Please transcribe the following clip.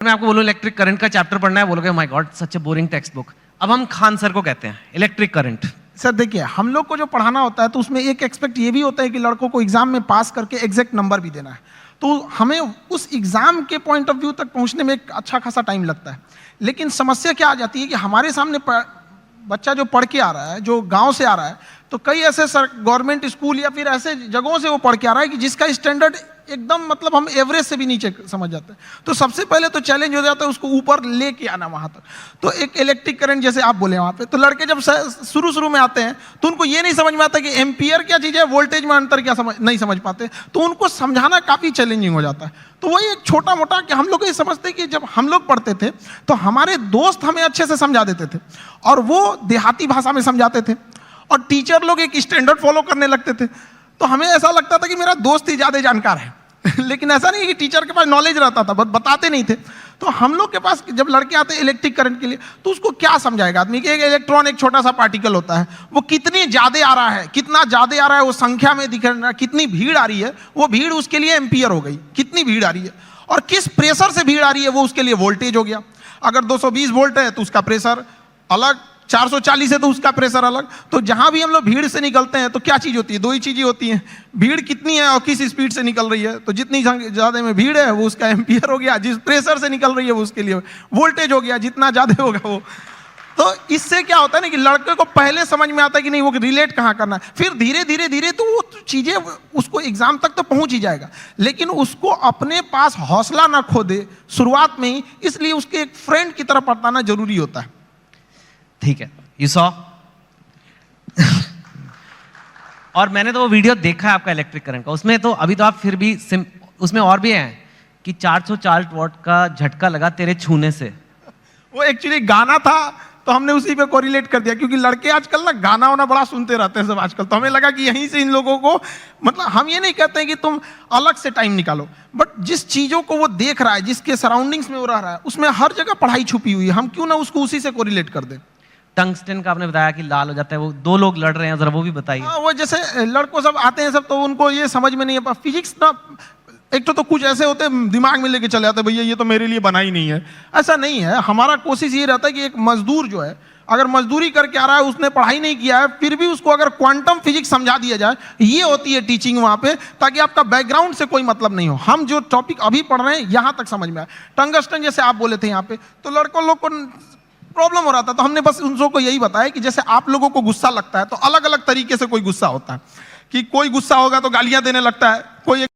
मैं आपको बोलूं इलेक्ट्रिक करंट का चैप्टर पढ़ना है, बोलोगे my God such A boring text book. अब हम खान सर को कहते हैं इलेक्ट्रिक करंट। सर देखिए, हम लोग को जो पढ़ाना होता है तो उसमें एक एक्सपेक्ट ये भी होता है कि लड़कों को एग्जाम में पास करके एग्जैक्ट नंबर भी देना है, तो हमें उस एग्जाम के पॉइंट ऑफ व्यू तक पहुंचने में एक अच्छा खासा टाइम लगता है। लेकिन समस्या क्या आ जाती है कि हमारे सामने बच्चा जो पढ़ के आ रहा है, जो गांव से आ रहा है, तो कई ऐसे गवर्नमेंट स्कूल या फिर ऐसे जगहों से वो पढ़ के आ रहा है कि जिसका स्टैंडर्ड एकदम मतलब हम एवरेज से भी नीचे समझ जाते हैं। तो सबसे पहले तो चैलेंज हो जाता है उसको ऊपर लेके आना वहां तक। तो एक इलेक्ट्रिक करंट जैसे आप बोले वहां पे, तो लड़के जब शुरू में आते हैं तो उनको ये नहीं समझ में आता कि एम्पियर क्या चीज़ है, वोल्टेज में अंतर क्या नहीं समझ पाते, तो उनको समझाना काफ़ी चैलेंजिंग हो जाता है। तो वही एक छोटा मोटा कि हम लोग ये समझते हैं कि जब हम लोग पढ़ते थे तो हमारे दोस्त हमें अच्छे से समझा देते थे और वो देहाती भाषा में समझाते थे और टीचर लोग एक स्टैंडर्ड फॉलो करने लगते थे। तो हमें ऐसा लगता था कि मेरा दोस्त ही ज़्यादा जानकार है लेकिन ऐसा नहीं कि टीचर के पास नॉलेज रहता था, बताते नहीं थे। तो हम लोग के पास जब लड़के आते हैं इलेक्ट्रिक करंट के लिए, तो उसको क्या समझाएगा आदमी कि एक इलेक्ट्रॉन एक छोटा सा पार्टिकल होता है, वो कितनी ज़्यादा आ रहा है, कितना ज़्यादा आ रहा है, वो संख्या में दिख रहा है, कितनी भीड़ आ रही है, वो भीड़ उसके लिए एम्पियर हो गई, कितनी भीड़ आ रही है, और किस प्रेशर से भीड़ आ रही है वो उसके लिए वोल्टेज हो गया। अगर 220 वोल्ट है तो उसका प्रेशर अलग, 440 है तो उसका प्रेशर अलग। तो जहां भी हम लोग भीड़ से निकलते हैं तो क्या चीज होती है, दो ही चीजें होती हैं, भीड़ कितनी है और किस स्पीड से निकल रही है। तो जितनी ज्यादा में भीड़ है वो उसका एम्पियर हो गया, जिस प्रेशर से निकल रही है वो उसके लिए वोल्टेज हो गया, जितना ज्यादा होगा वो। तो इससे क्या होता है ना कि लड़के को पहले समझ में आता है कि नहीं वो रिलेट कहाँ करना है, फिर धीरे धीरे धीरे तो वो चीजें उसको एग्जाम तक तो पहुंच ही जाएगा, लेकिन उसको अपने पास हौसला ना खो दे शुरुआत में ही, इसलिए उसके एक फ्रेंड की तरह पढ़ाना जरूरी होता है। ठीक है, यू सॉ और मैंने तो वो वीडियो देखा है आपका इलेक्ट्रिक करंट का, उसमें तो अभी तो आप फिर भी उसमें और भी हैं कि 440 वॉट का झटका लगा तेरे छूने से। वो एक्चुअली गाना था तो हमने उसी पे कोरिलेट कर दिया, क्योंकि लड़के आजकल ना गाना वाना बड़ा सुनते रहते हैं सब आजकल, तो हमें लगा कि यहीं से इन लोगों को, मतलब हम ये नहीं कहते हैं कि तुम अलग से टाइम निकालो, बट जिस चीजों को वो देख रहा है, जिसके सराउंडिंग्स में वो रह रहा है, उसमें हर जगह पढ़ाई छुपी हुई है, हम क्यों ना उसको उसी से कोरिलेट कर दें। टंगस्टन का आपने बताया कि लाल हो जाता है, वो दो लोग लड़ रहे हैं, जरा वो भी बताइए। वो जैसे लड़कों सब आते हैं सब, तो उनको ये समझ में नहीं है फिजिक्स ना, एक तो कुछ ऐसे होते हैं दिमाग में लेके चले जाते हैं भैया ये तो मेरे लिए बना ही नहीं है। ऐसा नहीं है, हमारा कोशिश ये रहता है कि एक मजदूर जो है अगर मजदूरी करके आ रहा है, उसने पढ़ाई नहीं किया है, फिर भी उसको अगर क्वांटम फिजिक्स समझा दिया जाए, ये होती है टीचिंग वहां पे, ताकि आपका बैकग्राउंड से कोई मतलब नहीं हो, हम जो टॉपिक अभी पढ़ रहे हैं यहां तक समझ में आए। टंगस्टन जैसे आप बोले थे यहाँ पे, तो लड़कों लोग को प्रॉब्लम हो रहा था, तो हमने बस उन को यही बताया कि जैसे आप लोगों को गुस्सा लगता है तो अलग अलग तरीके से कोई गुस्सा होता है, कि कोई गुस्सा होगा तो गालियां देने लगता है, कोई